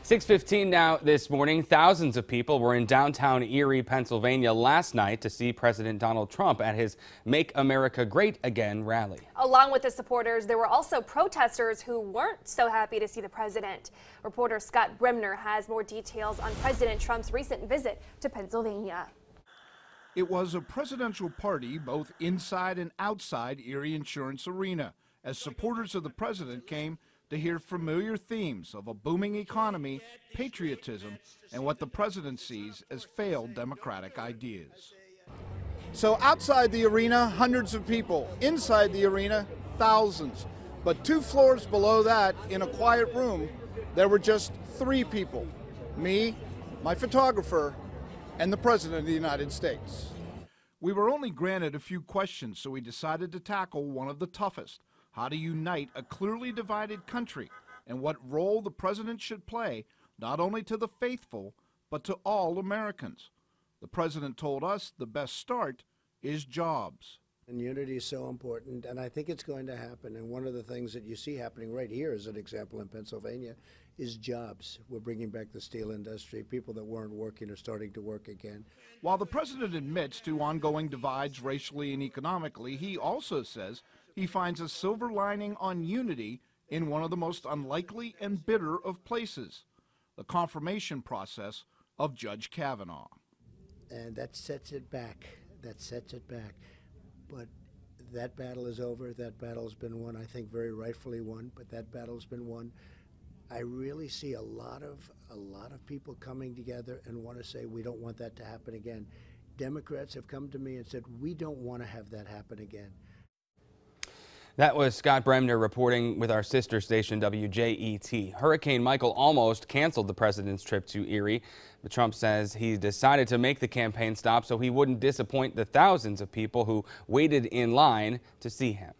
6:15 now this morning. Thousands of people were in downtown Erie, Pennsylvania last night to see President Donald Trump at his Make America Great Again rally. Along with the supporters, there were also protesters who weren't so happy to see the president. Reporter Scott Bremner has more details on President Trump's recent visit to Pennsylvania. It was a presidential party both inside and outside Erie Insurance Arena as supporters of the president came to hear familiar themes of a booming economy, patriotism, and what the president sees as failed democratic ideas. So outside the arena, hundreds of people. Inside the arena, thousands. But 2 floors below that, in a quiet room, there were just 3 people. Me, my photographer, and the President of the United States. We were only granted a few questions, so we decided to tackle one of the toughest: how to unite a clearly divided country, and what role the president should play, not only to the faithful, but to all Americans. The president told us the best start is jobs. And unity is so important, and I think it's going to happen. And one of the things that you see happening right here, as an example in Pennsylvania, is jobs. We're bringing back the steel industry. People that weren't working are starting to work again. While the president admits to ongoing divides racially and economically, he also says he finds a silver lining on unity in one of the most unlikely and bitter of places: the confirmation process of Judge Kavanaugh. And that sets it back. That sets it back. But that battle is over. That battle's been won, I think very rightfully won, but that battle's been won. I really see a lot of people coming together and want to say we don't want that to happen again. Democrats have come to me and said we don't want to have that happen again. That was Scott Bremner reporting with our sister station WJET. Hurricane Michael almost canceled the president's trip to Erie, but Trump says he decided to make the campaign stop so he wouldn't disappoint the thousands of people who waited in line to see him.